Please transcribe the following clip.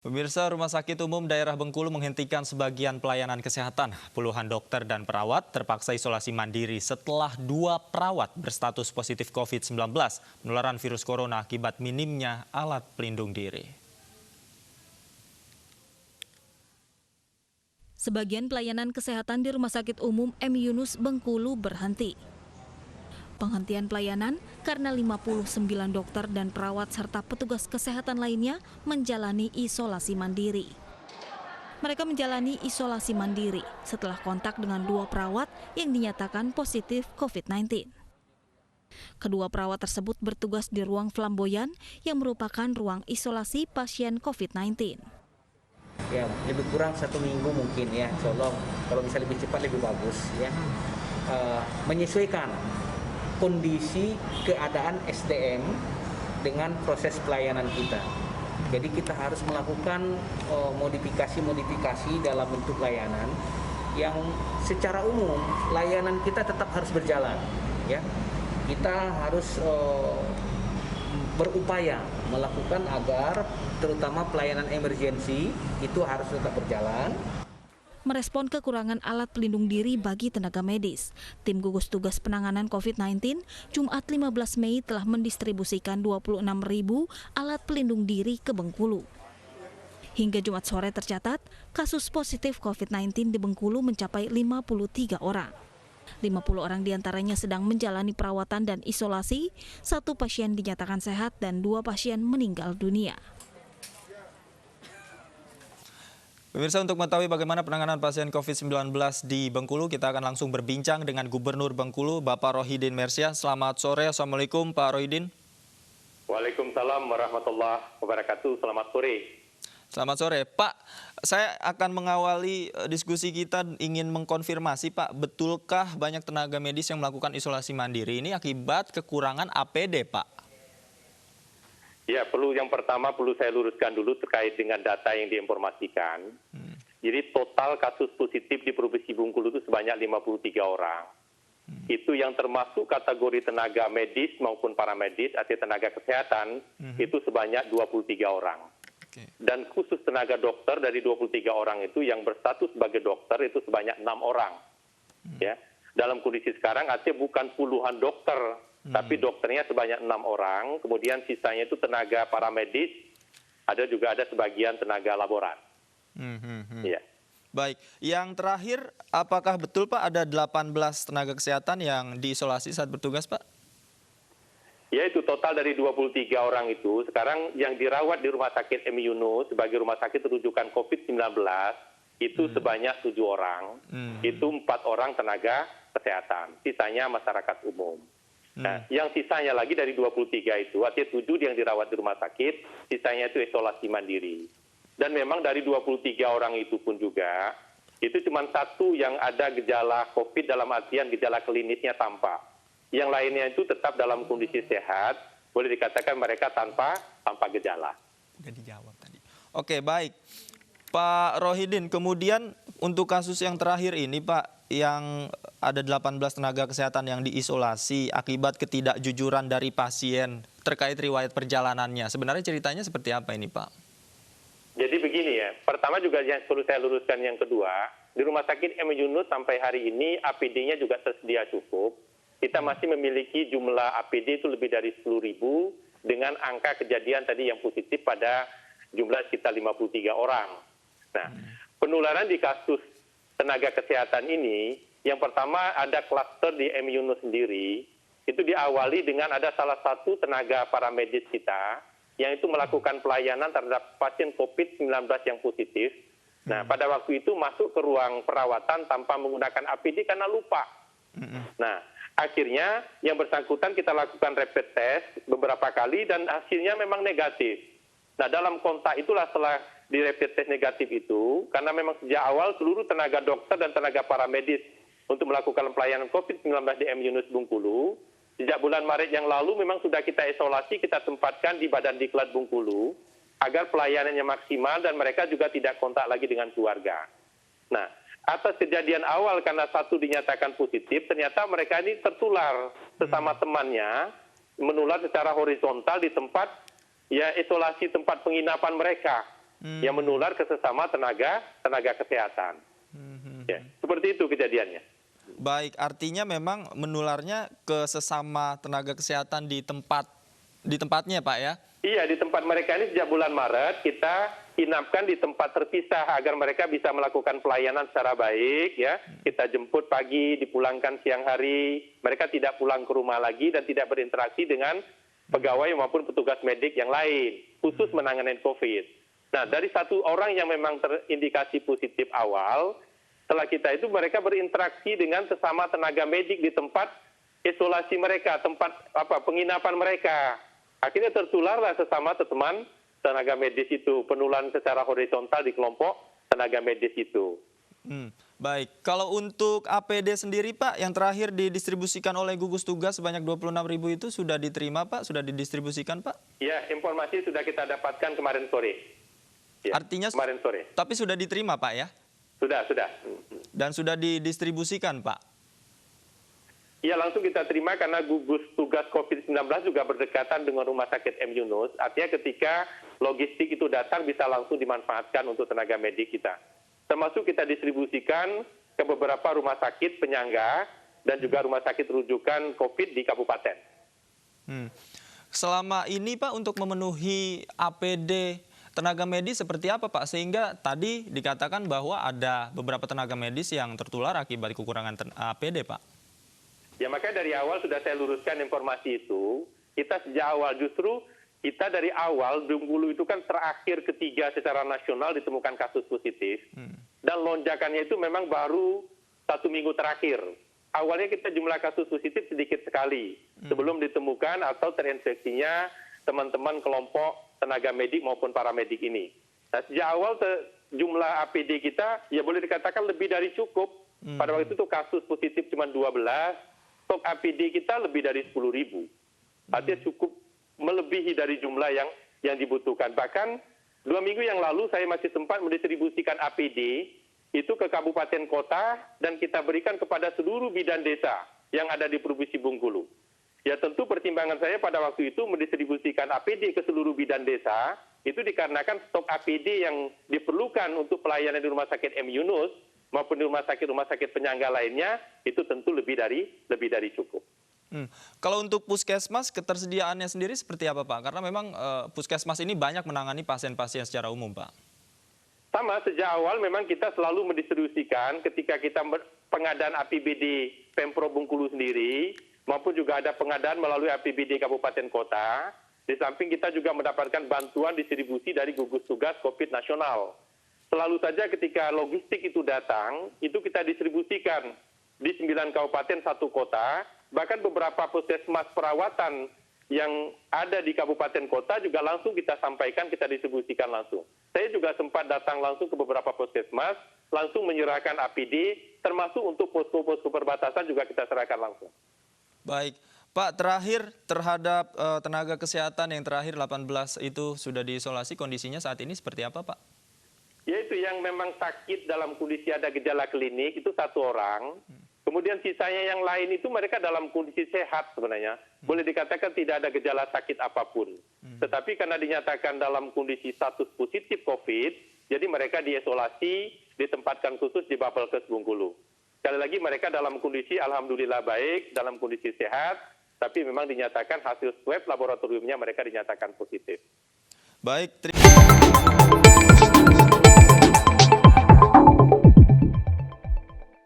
Pemirsa, Rumah Sakit Umum Daerah Bengkulu menghentikan sebagian pelayanan kesehatan. Puluhan dokter dan perawat terpaksa isolasi mandiri setelah 2 perawat berstatus positif COVID-19, penularan virus corona akibat minimnya alat pelindung diri. Sebagian pelayanan kesehatan di Rumah Sakit Umum M. Yunus Bengkulu berhenti. Penghentian pelayanan karena 59 dokter dan perawat serta petugas kesehatan lainnya menjalani isolasi mandiri. Mereka menjalani isolasi mandiri setelah kontak dengan 2 perawat yang dinyatakan positif COVID-19. Kedua perawat tersebut bertugas di ruang flamboyan yang merupakan ruang isolasi pasien COVID-19. Ya, lebih kurang 1 minggu mungkin ya, insya Allah kalau bisa lebih cepat lebih bagus ya. Menyesuaikan kondisi keadaan SDM dengan proses pelayanan kita. Jadi kita harus melakukan modifikasi dalam bentuk layanan yang secara umum layanan kita tetap harus berjalan ya. Kita harus berupaya melakukan agar terutama pelayanan emergensi itu harus tetap berjalan. Merespon kekurangan alat pelindung diri bagi tenaga medis, tim gugus tugas penanganan COVID-19 Jumat 15 Mei telah mendistribusikan 26.000 alat pelindung diri ke Bengkulu. Hingga Jumat sore tercatat, kasus positif COVID-19 di Bengkulu mencapai 53 orang. 50 orang diantaranya sedang menjalani perawatan dan isolasi, 1 pasien dinyatakan sehat dan 2 pasien meninggal dunia. Pemirsa, untuk mengetahui bagaimana penanganan pasien COVID-19 di Bengkulu, kita akan langsung berbincang dengan Gubernur Bengkulu, Bapak Rohidin Mersia. Selamat sore, Assalamualaikum Pak Rohidin. Waalaikumsalam warahmatullahi wabarakatuh, selamat sore. Selamat sore, Pak. Saya akan mengawali diskusi kita ingin mengkonfirmasi, Pak, betulkah banyak tenaga medis yang melakukan isolasi mandiri ini akibat kekurangan APD, Pak? Ya, yang pertama perlu saya luruskan dulu terkait dengan data yang diinformasikan. Jadi total kasus positif di Provinsi Bengkulu itu sebanyak 53 orang. Itu yang termasuk kategori tenaga medis maupun paramedis atau tenaga kesehatan itu sebanyak 23 orang. Dan khusus tenaga dokter dari 23 orang itu yang berstatus sebagai dokter itu sebanyak 6 orang. Ya. Dalam kondisi sekarang artinya bukan puluhan dokter, tapi dokternya sebanyak 6 orang, kemudian sisanya itu tenaga paramedis, juga ada sebagian tenaga laboran. Ya. Baik, yang terakhir, apakah betul Pak ada 18 tenaga kesehatan yang diisolasi saat bertugas, Pak? Ya, itu total dari 23 orang itu, sekarang yang dirawat di Rumah Sakit M. Yunus sebagai rumah sakit rujukan COVID-19, itu sebanyak 7 orang, itu 4 orang tenaga kesehatan, sisanya masyarakat umum. Nah, yang sisanya lagi dari 23 itu, artinya 7 yang dirawat di rumah sakit, sisanya itu isolasi mandiri. Dan memang dari 23 orang itu pun juga, itu cuma 1 yang ada gejala COVID dalam artian gejala klinisnya tampak. Yang lainnya itu tetap dalam kondisi sehat, boleh dikatakan mereka tanpa gejala. Sudah dijawab tadi. Oke, baik. Pak Rohidin, kemudian untuk kasus yang terakhir ini, Pak, yang ada 18 tenaga kesehatan yang diisolasi akibat ketidakjujuran dari pasien terkait riwayat perjalanannya. Sebenarnya ceritanya seperti apa ini, Pak? Jadi begini ya, pertama juga yang perlu saya luruskan yang kedua, di Rumah Sakit M. Yunus sampai hari ini APD-nya juga tersedia cukup. Kita masih memiliki jumlah APD itu lebih dari 10.000 dengan angka kejadian tadi yang positif pada jumlah sekitar 53 orang. Nah, penularan di kasus tenaga kesehatan ini, yang pertama ada klaster di M. Yunus sendiri, itu diawali dengan ada salah satu tenaga paramedis kita yang itu melakukan pelayanan terhadap pasien COVID-19 yang positif. Nah, pada waktu itu masuk ke ruang perawatan tanpa menggunakan APD karena lupa. Nah, akhirnya yang bersangkutan kita lakukan rapid test beberapa kali dan hasilnya memang negatif. Nah, dalam kontak itulah setelah di rapid test negatif itu, karena memang sejak awal seluruh tenaga dokter dan tenaga paramedis untuk melakukan pelayanan COVID-19 di M. Yunus Bengkulu, sejak bulan Maret yang lalu memang sudah kita isolasi, kita tempatkan di Badan Diklat Bengkulu, agar pelayanannya maksimal dan mereka juga tidak kontak lagi dengan keluarga. Nah, atas kejadian awal karena 1 dinyatakan positif, ternyata mereka ini tertular sesama temannya, menular secara horizontal di tempat ya isolasi tempat penginapan mereka. yang menular ke sesama tenaga kesehatan. Ya, seperti itu kejadiannya. Baik, artinya memang menularnya ke sesama tenaga kesehatan di tempatnya, Pak ya? Iya, di tempat mereka ini sejak bulan Maret kita inapkan di tempat terpisah agar mereka bisa melakukan pelayanan secara baik ya. Kita jemput pagi, dipulangkan siang hari. Mereka tidak pulang ke rumah lagi dan tidak berinteraksi dengan pegawai maupun petugas medik yang lain, khusus menangani COVID. Nah, dari satu orang yang memang terindikasi positif awal, setelah kita itu mereka berinteraksi dengan sesama tenaga medik di tempat isolasi mereka, tempat penginapan mereka. Akhirnya tertularlah sesama teman tenaga medis itu, penularan secara horizontal di kelompok tenaga medis itu. Baik, kalau untuk APD sendiri Pak, yang terakhir didistribusikan oleh gugus tugas sebanyak 26.000 itu sudah diterima Pak, sudah didistribusikan Pak? Ya, informasi sudah kita dapatkan kemarin sore. Ya, artinya kemarin sore. Tapi sudah diterima Pak ya? Sudah. Dan sudah didistribusikan Pak? Ya, langsung kita terima karena gugus tugas COVID-19 juga berdekatan dengan Rumah Sakit M. Yunus. Artinya ketika logistik itu datang bisa langsung dimanfaatkan untuk tenaga medik kita. Termasuk kita distribusikan ke beberapa rumah sakit penyangga dan juga rumah sakit rujukan COVID di kabupaten. Selama ini Pak untuk memenuhi APD tenaga medis seperti apa Pak? Sehingga tadi dikatakan bahwa ada beberapa tenaga medis yang tertular akibat kekurangan APD Pak. Ya, makanya dari awal sudah saya luruskan informasi itu. Kita sejak awal justru kita dari awal Bengkulu itu kan terakhir ketiga secara nasional ditemukan kasus positif. Dan lonjakannya itu memang baru 1 minggu terakhir. Awalnya kita jumlah kasus positif sedikit sekali sebelum ditemukan atau terinfeksinya teman-teman kelompok tenaga medik maupun paramedik ini. Nah, sejak awal jumlah APD kita ya boleh dikatakan lebih dari cukup. Pada waktu itu kasus positif cuma 12. Stok APD kita lebih dari 10.000. Artinya cukup melebihi dari jumlah yang dibutuhkan. Bahkan 2 minggu yang lalu saya masih sempat mendistribusikan APD itu ke kabupaten kota dan kita berikan kepada seluruh bidan desa yang ada di Provinsi Bengkulu. Ya tentu pertimbangan saya pada waktu itu mendistribusikan APD ke seluruh bidan desa itu dikarenakan stok APD yang diperlukan untuk pelayanan di Rumah Sakit M. Yunus maupun di rumah sakit penyangga lainnya itu tentu lebih dari cukup. Kalau untuk puskesmas ketersediaannya sendiri seperti apa Pak? Karena memang puskesmas ini banyak menangani pasien-pasien secara umum Pak. Sama, sejak awal memang kita selalu mendistribusikan ketika kita pengadaan APBD Pemprov Bengkulu sendiri maupun juga ada pengadaan melalui APBD kabupaten kota. Di samping kita juga mendapatkan bantuan distribusi dari gugus tugas COVID nasional. Selalu saja ketika logistik itu datang, itu kita distribusikan di 9 kabupaten 1 kota, bahkan beberapa puskesmas perawatan yang ada di kabupaten kota juga langsung kita sampaikan, kita distribusikan langsung. Saya juga sempat datang langsung ke beberapa puskesmas, langsung menyerahkan APD, termasuk untuk posko-posko perbatasan juga kita serahkan langsung. Baik, Pak, terakhir terhadap tenaga kesehatan yang terakhir 18 itu sudah diisolasi, kondisinya saat ini seperti apa Pak? Yaitu yang memang sakit dalam kondisi ada gejala klinik itu 1 orang. Kemudian sisanya yang lain itu mereka dalam kondisi sehat sebenarnya. Boleh dikatakan tidak ada gejala sakit apapun. Tetapi karena dinyatakan dalam kondisi status positif COVID, jadi mereka diisolasi, ditempatkan khusus di Bapelkes Bengkulu. Sekali lagi mereka dalam kondisi alhamdulillah baik, dalam kondisi sehat, tapi memang dinyatakan hasil swab laboratoriumnya mereka dinyatakan positif. Baik, terima